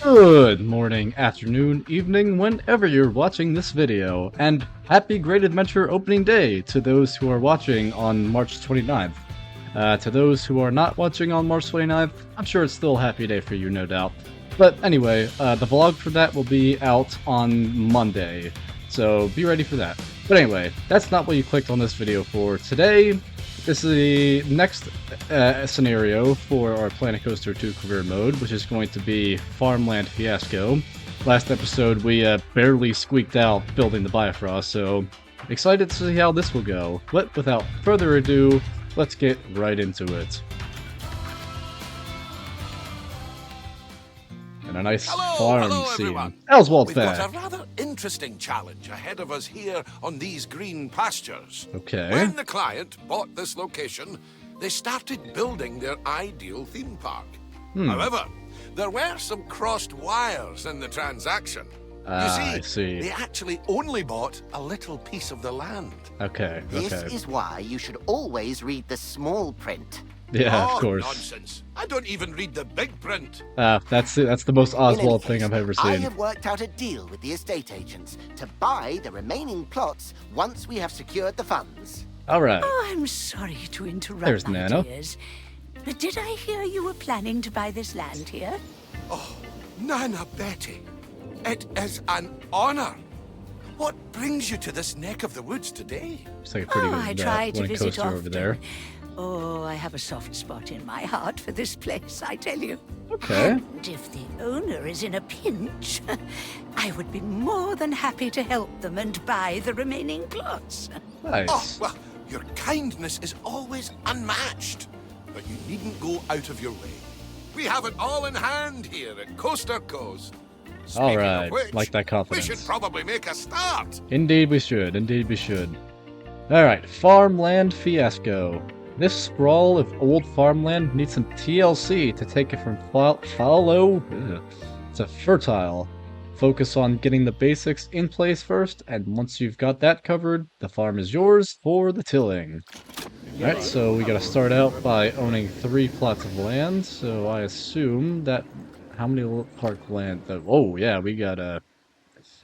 Good morning, afternoon, evening, whenever you're watching this video, and happy Great Adventure opening day to those who are watching on March 29th. To those who are not watching on March 29th, I'm sure it's still a happy day for you, no doubt. But anyway, the vlog for that will be out on Monday, so be ready for that. But anyway, that's not what you clicked on this video for. Today, this is the next scenario for our Planet Coaster 2 career mode, which is going to be Farmland Fiasco. Last episode, we barely squeaked out building the Bifrost, so excited to see how this will go. But without further ado, let's get right into it. And a nice farm scene. Everyone. Oswald's We've back. got a rather interesting challenge ahead of us here on these green pastures. Okay. When the client bought this location, they started building their ideal theme park. However, there were some crossed wires in the transaction. I You see. they actually only bought a little piece of the land. Okay, This okay. is why you should always read the small print. Yeah, Oh, of course. nonsense. I don't even read the big print. That's the most In any Oswald case, thing I've ever I seen. have worked out a deal with the estate agents to buy the remaining plots once we have secured the funds. Alright. Oh, I'm sorry to interrupt, There's my Nana. dears. But did I hear you were planning to buy this land here? Oh, Nana Betty, it is an honor. What brings you to this neck of the woods today? It's like a pretty I good try to one visit coaster often. over there. Oh, I have a soft spot in my heart for this place, I tell you. Okay. And if the owner is in a pinch, I would be more than happy to help them and buy the remaining plots. Oh, Nice. well, your kindness is always unmatched. But you needn't go out of your way. We have it all in hand here at Coaster Coast. Speaking Alright, of which, like that we confidence. should probably make a start. Indeed we should, indeed we should. Alright, Farmland Fiasco. This sprawl of old farmland needs some TLC to take it from fallow to fertile. Focus on getting the basics in place first, and once you've got that covered, the farm is yours for the tilling. Alright, so we gotta start out by owning 3 plots of land, so I assume that... How many park land? Oh yeah, we got a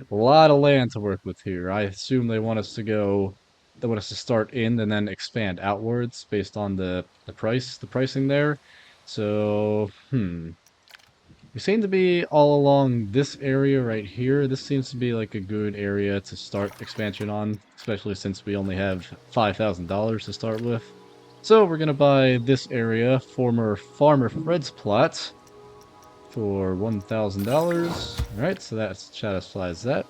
lot of land to work with here. I assume they want us to go... They want us to start in and then expand outwards based on the pricing there. So, we seem to be all along this area right here. This seems to be like a good area to start expansion on, especially since we only have $5,000 to start with. So we're gonna buy this area, former Farmer Fred's plot, for $1,000. Alright, so that satisfies that.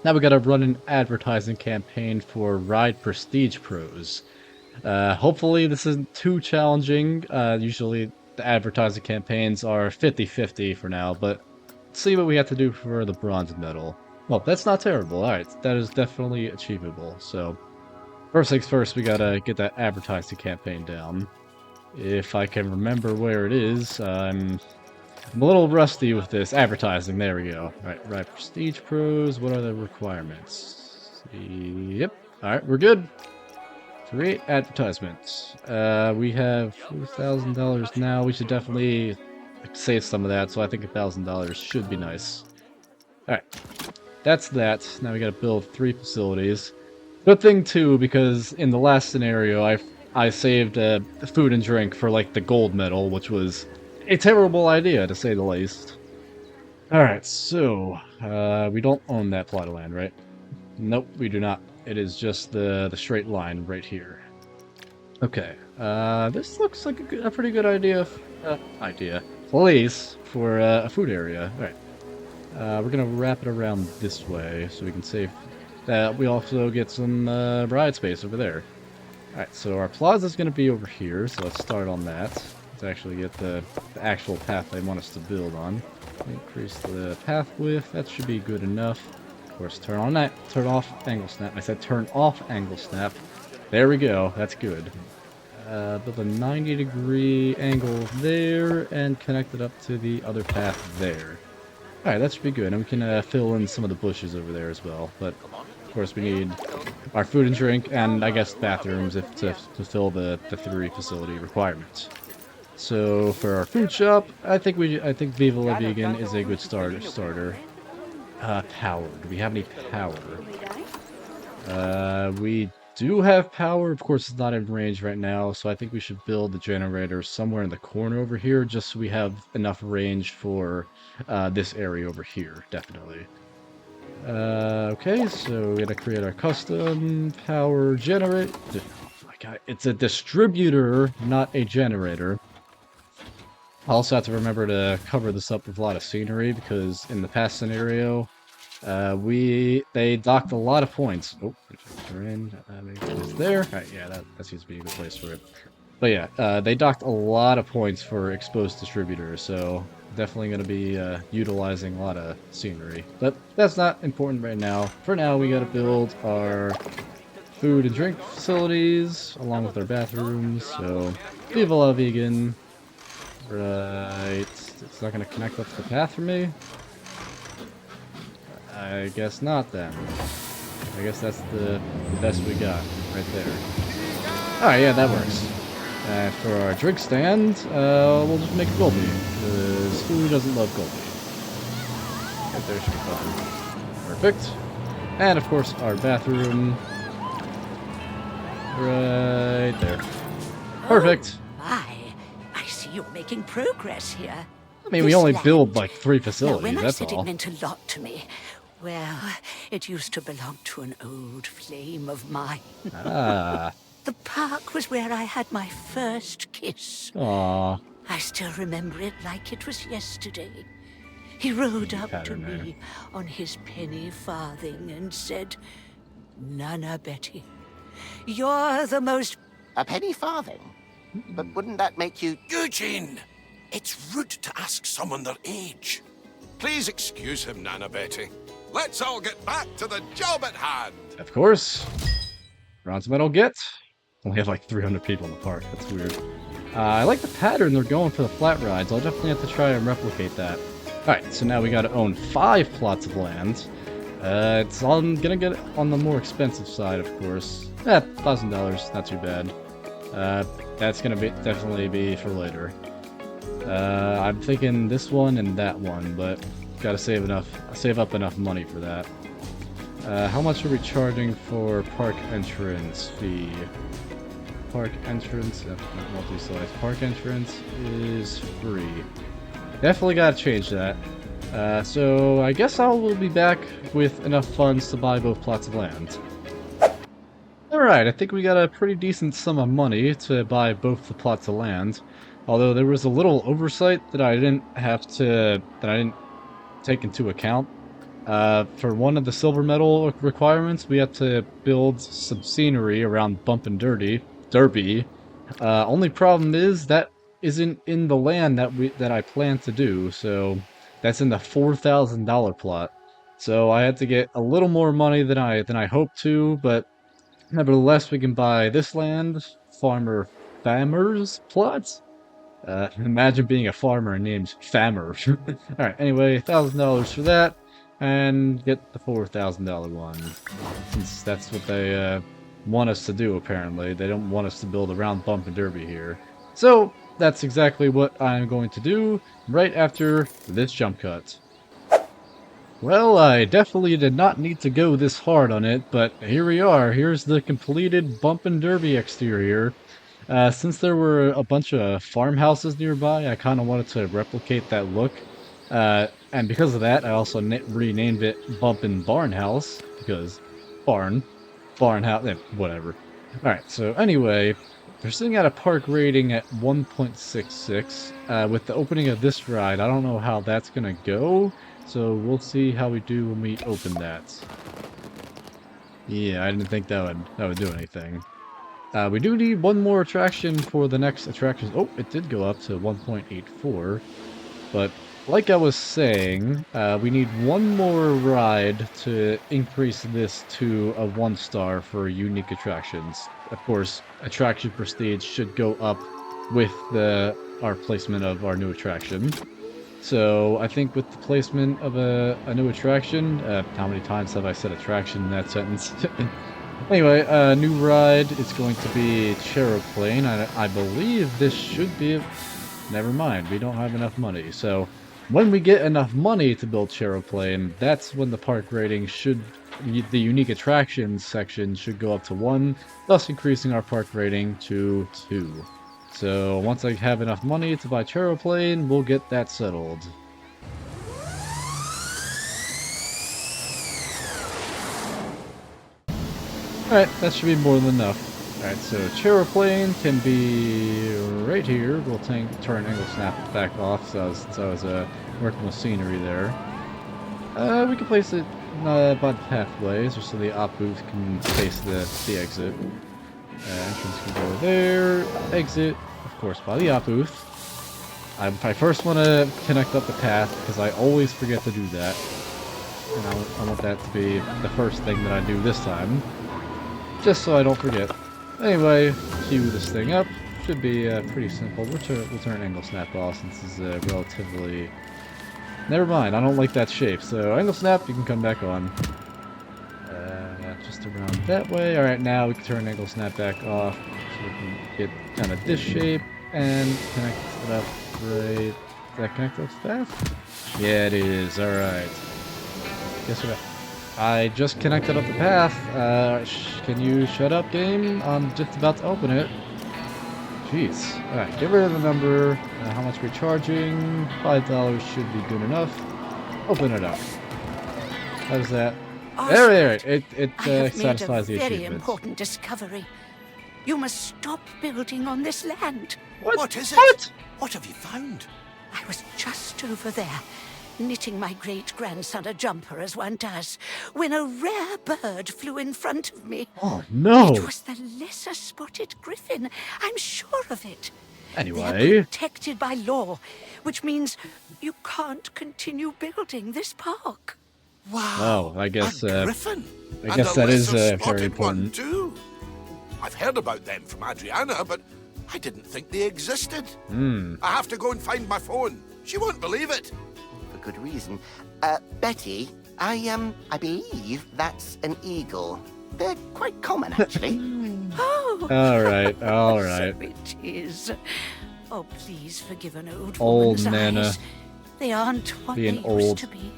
Now we gotta run an advertising campaign for Ride Prestige Pros. Hopefully this isn't too challenging. Usually the advertising campaigns are 50-50 for now, but let's see what we have to do for the bronze medal. Well, that's not terrible. Alright, that is definitely achievable. So, first things first, we gotta get that advertising campaign down. If I can remember where it is, I'm a little rusty with this advertising. There we go. Alright, right. Prestige Pros. What are the requirements? Yep. Alright, we're good. Create advertisements. We have $4,000 now. We should definitely save some of that, so I think $1,000 should be nice. Alright. That's that. Now we gotta build 3 facilities. Good thing, too, because in the last scenario, I saved food and drink for, like, the gold medal, which was a terrible idea, to say the least. Alright, so, we don't own that plot of land, right? Nope, we do not. It is just the straight line right here. Okay, this looks like a pretty good place for a food area. Alright, we're gonna wrap it around this way, so we can save that. We also get some ride space over there. Alright, so our plaza is gonna be over here, so let's start on that. To actually get the actual path they want us to build on. Increase the path width, that should be good enough. Of course, turn off angle snap. I said turn off angle snap. There we go, that's good. Build a 90-degree angle there, and connect it up to the other path there. Alright, that should be good, and we can fill in some of the bushes over there as well, but of course we need our food and drink, and I guess bathrooms to fulfill the 3 facility requirements. So for our food shop, I think Viva La Vegan is a good starter. Power. Do we have any power? We do have power. Of course, it's not in range right now, so I think we should build the generator somewhere in the corner over here, just so we have enough range for this area over here, definitely. Okay, so we're gonna create our custom power generator. Oh my god, it's a distributor, not a generator. I also have to remember to cover this up with a lot of scenery, because in the past scenario, they docked a lot of points. Oh, maybe it's there. Alright, yeah, that seems to be a good place for it. But yeah, they docked a lot of points for exposed distributors, so definitely going to be utilizing a lot of scenery. But that's not important right now. For now, we got to build our food and drink facilities, along with our bathrooms, so Viva La Vegan. Right, it's not going to connect up to the path for me? I guess not then. I guess that's the best we got right there. Alright, yeah, that works. For our drink stand, we'll just make it Goldie, because who doesn't love Goldie? Right there should be fine. Perfect. And of course, our bathroom. Right there. Perfect. Oh my, I see you're making progress here. I mean, we only build like 3 facilities, when that's I said all. it meant a lot to me, well, it used to belong to an old flame of mine. Ah. The park was where I had my first kiss. Aww. I still remember it like it was yesterday. He rode up to Pattern there. me on his penny farthing and said, "Nana Betty, you're the most..." A penny farthing? But wouldn't that make you... Eugene! It's rude to ask someone their age. Please excuse him, Nana Betty. Let's all get back to the job at hand. Of course. Bronze medal get. Only have like 300 people in the park. That's weird. I like the pattern they're going for the flat rides. I'll definitely have to try and replicate that. Alright, so now we gotta own 5 plots of land. Gonna get on the more expensive side, of course. $1,000, not too bad. That's gonna definitely be for later. I'm thinking this one and that one, but gotta save up enough money for that. How much are we charging for park entrance fee? Park entrance, not multi-size. Park entrance is free. Definitely gotta change that. So I guess I will be back with enough funds to buy both plots of land. Alright, I think we got a pretty decent sum of money to buy both the plots of land. Although there was a little oversight that I didn't take into account. For one of the silver medal requirements, we have to build some scenery around Bump and Derby. Only problem is that isn't in the land that I plan to do, so that's in the $4,000 plot. So I had to get a little more money than I hoped to, but nevertheless we can buy this land, Farmer's plot. Imagine being a farmer named Fammer. Alright, anyway, $1,000 for that, and get the $4,000 one. Since that's what they want us to do, apparently. They don't want us to build around Bump and Derby here. So, that's exactly what I'm going to do right after this jump cut. Well, I definitely did not need to go this hard on it, but here we are. Here's the completed Bump and Derby exterior. Since there were a bunch of farmhouses nearby, I kind of wanted to replicate that look. And because of that, I also renamed it Bump and Barn House, because barnhouse, whatever. Alright, so anyway, they're sitting at a park rating at 1.66. With the opening of this ride, I don't know how that's gonna go, so we'll see how we do when we open that. Yeah, I didn't think that would do anything. We do need one more attraction for the next attraction. Oh, it did go up to 1.84. But like I was saying, we need one more ride to increase this to a 1-star for unique attractions. Of course, attraction prestige should go up with our placement of our new attraction. So I think with the placement of a new attraction, how many times have I said attraction in that sentence? Anyway, new ride is going to be Chairplane. I believe this should be never mind, we don't have enough money. So when we get enough money to build Chairplane, that's when the park rating should, the unique attractions section should go up to 1, thus increasing our park rating to 2. So once I have enough money to buy Chairplane, we'll get that settled. Alright, that should be more than enough. Alright, so Chairplane can be right here. We'll turn angle snap back off since I was working with scenery there. We can place it about halfway, just so the op booth can face the exit. Entrance can go there. Exit, of course, by the op booth. I first want to connect up the path, because I always forget to do that. And I want that to be the first thing that I do this time. Just so I don't forget. Anyway, queue this thing up. Should be pretty simple. We'll turn angle snap off since this is relatively... Never mind, I don't like that shape. So angle snap, you can come back on. Just around that way. Alright, now we can turn angle snap back off. So we can get kind of this shape and connect it up right... Did that connect up fast? Yeah, it is. Alright. Guess what? I just connected up the path. Can you shut up, game? I'm just about to open it. Jeez. Alright, get rid of the number. How much we're charging? $5 should be good enough. Open it up. How's that? There. It satisfies the achievement. Very important discovery. You must stop building on this land. What is it? What have you found? I was just over there, knitting my great-grandson a jumper, as one does, when a rare bird flew in front of me. Oh, no! It was the lesser-spotted griffin. I'm sure of it. Anyway... They're protected by law, which means you can't continue building this park. Wow! Oh, I guess, a griffin. I guess that is very one important. Too. I've heard about them from Adriana, but I didn't think they existed. I have to go and find my phone. She won't believe it. For good reason. Betty, I believe that's an eagle. They're quite common, actually. Oh! Alright. So it is. Oh, please forgive an old Old woman's Nana. eyes. They aren't what Being they old. used to be.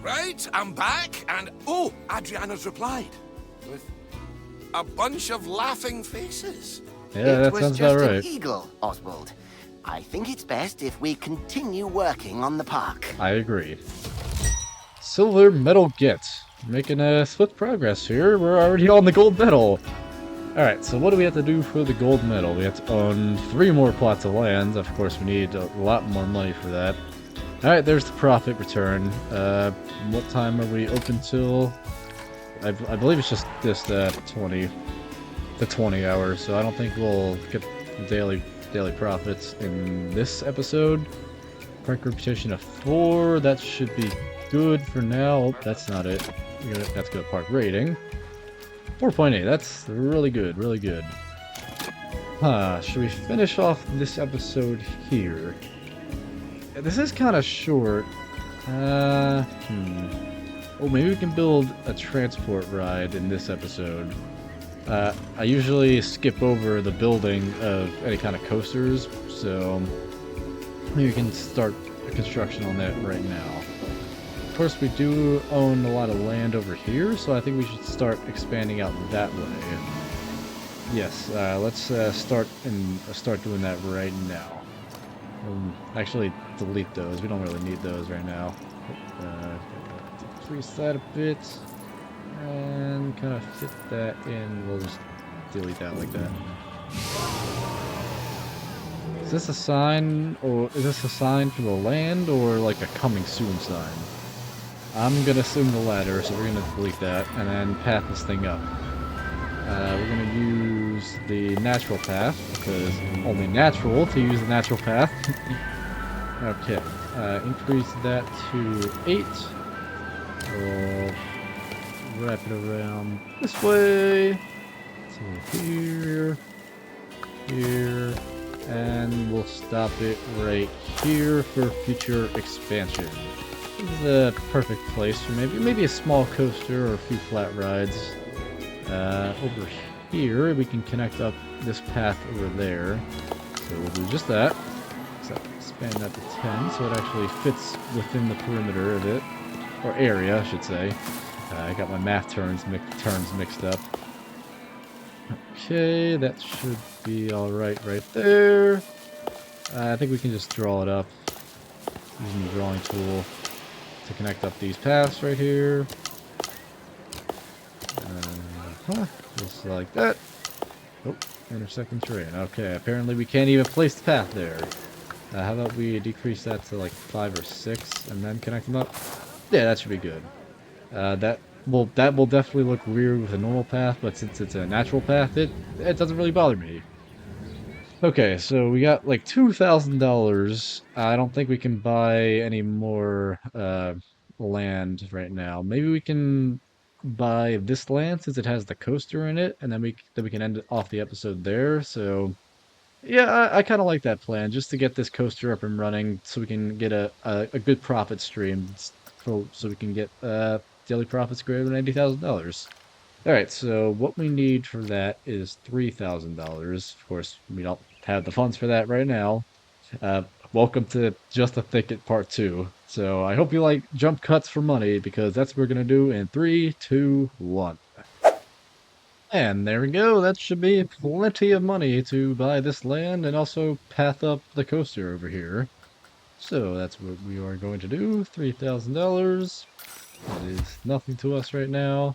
Right, I'm back, and oh, Adriana's replied with a bunch of laughing faces. Yeah, that was sounds just about an right. eagle, Oswald. I think it's best if we continue working on the park. I agree. Silver medal get. Making swift progress here. We're already on the gold medal. Alright, so what do we have to do for the gold medal? We have to own 3 more plots of land. Of course, we need a lot more money for that. Alright, there's the profit return. What time are we open till? I believe it's just this 20 hours, so I don't think we'll get daily profits in this episode. Park reputation of 4, that should be good for now. Oh, that's not it. That's good park rating. 4.8, that's really good, really good. Should we finish off this episode here? This is kind of short. Oh, maybe we can build a transport ride in this episode. I usually skip over the building of any kind of coasters, so maybe we can start construction on that right now. Of course, we do own a lot of land over here, so I think we should start expanding out that way. Yes, let's start doing that right now. Actually, delete those. We don't really need those right now. Decrease that a bit, and kind of fit that in. We'll just delete that like that. Is this a sign, or is this a sign for the land, or like a coming soon sign? I'm gonna assume the latter, so we're gonna delete that, and then path this thing up. We're gonna use the natural path, because only natural to use the natural path. Okay, increase that to 8. We'll wrap it around this way, to here, and we'll stop it right here for future expansion. This is a perfect place for maybe a small coaster or a few flat rides. Over here, we can connect up this path over there. So we'll do just that. Except expand that to 10, so it actually fits within the perimeter of it. Or area, I should say. I got my math terms mixed up. Okay, that should be alright right there. I think we can just draw it up using the drawing tool to connect up these paths right here. Just like that. Oh, intersecting terrain. Okay, apparently we can't even place the path there. How about we decrease that to like 5 or 6 and then connect them up? Yeah, that should be good. That will definitely look weird with a normal path, but since it's a natural path, it doesn't really bother me. Okay, so we got like $2,000. I don't think we can buy any more land right now. Maybe we can buy this land since it has the coaster in it, and then we can end off the episode there. So yeah, I kind of like that plan, just to get this coaster up and running so we can get a good profit stream, so we can get daily profits greater than $80,000. Alright, so what we need for that is $3,000. Of course, we don't have the funds for that right now. Welcome to Just a Thicket Part 2. So I hope you like jump cuts for money, because that's what we're going to do in 3, 2, 1. And there we go, that should be plenty of money to buy this land and also path up the coaster over here. So that's what we are going to do, $3,000. That is nothing to us right now.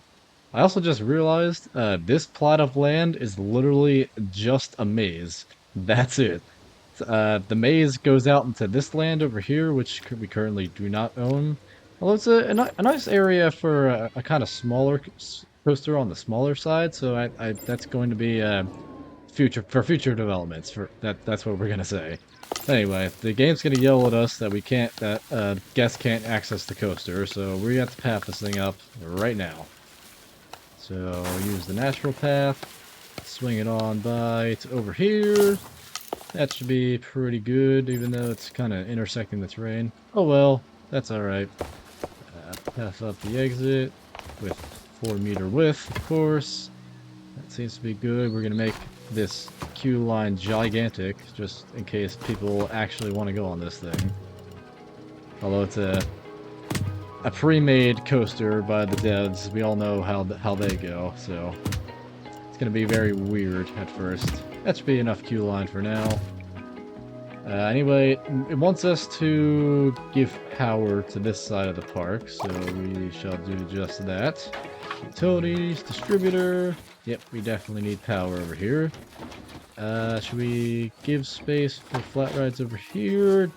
I also just realized this plot of land is literally just a maze. That's it. The maze goes out into this land over here, which we currently do not own. Although it's a nice area for a kind of smaller coaster on the smaller side, so that's going to be future developments. That's what we're gonna say. Anyway, the game's gonna yell at us that guests can't access the coaster, so we have to path this thing up right now. So use the natural path, swing it on by to over here. That should be pretty good, even though it's kind of intersecting the terrain. Oh well, that's alright. Path up the exit with 4-meter width, of course. That seems to be good. We're going to make this queue line gigantic, just in case people actually want to go on this thing. Although it's a pre-made coaster by the devs, we all know how they go, so it's going to be very weird at first. That should be enough queue line for now. Anyway, it wants us to give power to this side of the park, so we shall do just that. Utilities, distributor. Yep, we definitely need power over here. Should we give space for flat rides over here?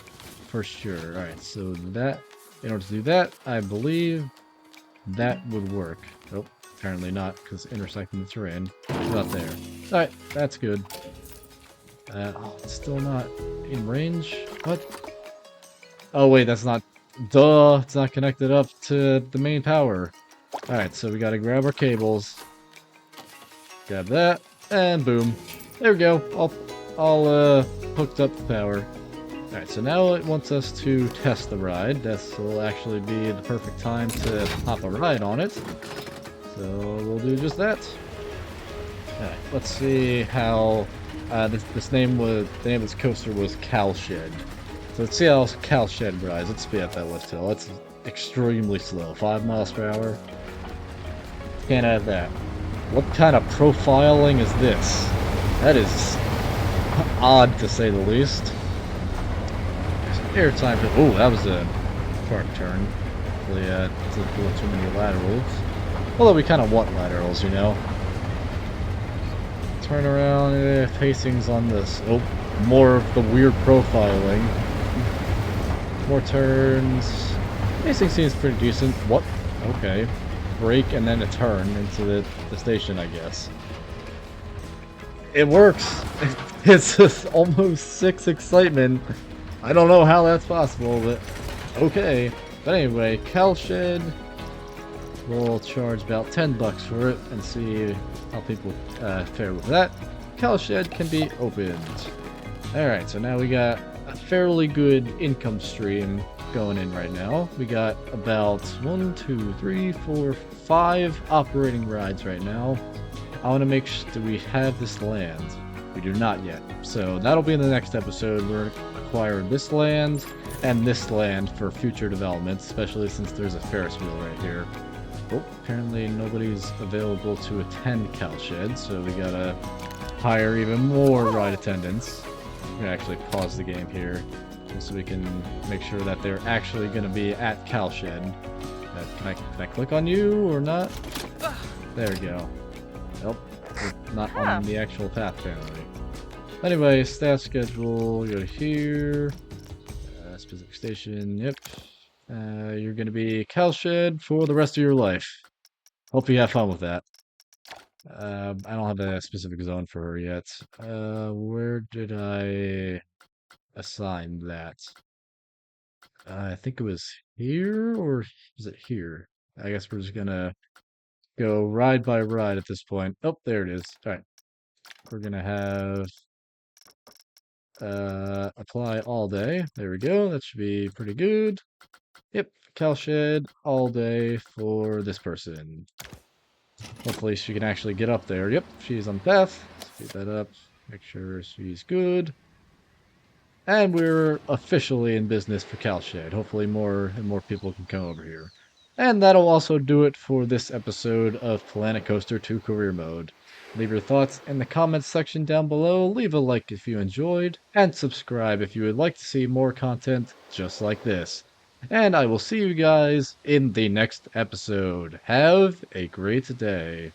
For sure. Alright, so that, in order to do that, I believe that would work. Oh, apparently not, because intersecting the terrain. It's not there. Alright, that's good. Oh, it's still not in range? What? Oh wait, that's not... Duh! It's not connected up to the main power. Alright, so we gotta grab our cables. Grab that, and boom. There we go, all hooked up to power. Alright, so now it wants us to test the ride. This will actually be the perfect time to hop a ride on it. So we'll do just that. Alright, let's see how... the name of this coaster was Cowshed. So let's see how Cowshed rides. Let's speed up that lift hill. That's extremely slow. 5 miles per hour. Can't have that. What kind of profiling is this? That is odd, to say the least. Airtime. Oh, that was a sharp turn. Hopefully, doesn't pull too many laterals. Although we kind of want laterals, you know. Turn around, pacing's on this. Oh, more of the weird profiling. More turns. Pacing seems pretty decent. What? Okay. Brake and then a turn into the station, I guess. It works! It's just almost 6 excitement. I don't know how that's possible, but okay. But anyway, Cowshed. We'll charge about 10 bucks for it and see how people fare with that. Cowshed can be opened. Alright, so now we got a fairly good income stream going in right now. We got about 1, 2, 3, 4, 5 operating rides right now. I want to make sure that we have this land. We do not yet. So that'll be in the next episode. We're going to acquire this land and this land for future development, especially since there's a Ferris wheel right here. Oh, apparently nobody's available to attend Cowshed, so we gotta hire even more ride attendants. I'm gonna actually pause the game here, just so we can make sure that they're actually gonna be at Cowshed. Can I click on you or not? There we go. Nope, we're not on the actual path apparently. Anyway, staff schedule, go here. Specific station, yep. You're gonna be Cowshed for the rest of your life. Hope you have fun with that. I don't have a specific zone for her yet. Where did I assign that? I think it was here, or is it here? I guess we're just gonna go ride by ride at this point. Oh, there it is. Alright. We're gonna have apply all day. There we go. That should be pretty good. Yep, Cowshed all day for this person. Hopefully she can actually get up there. Yep, she's on path. Speed that up. Make sure she's good. And we're officially in business for Cowshed. Hopefully more and more people can come over here. And that'll also do it for this episode of Planet Coaster 2 Career Mode. Leave your thoughts in the comments section down below, leave a like if you enjoyed, and subscribe if you would like to see more content just like this. And I will see you guys in the next episode. Have a great day.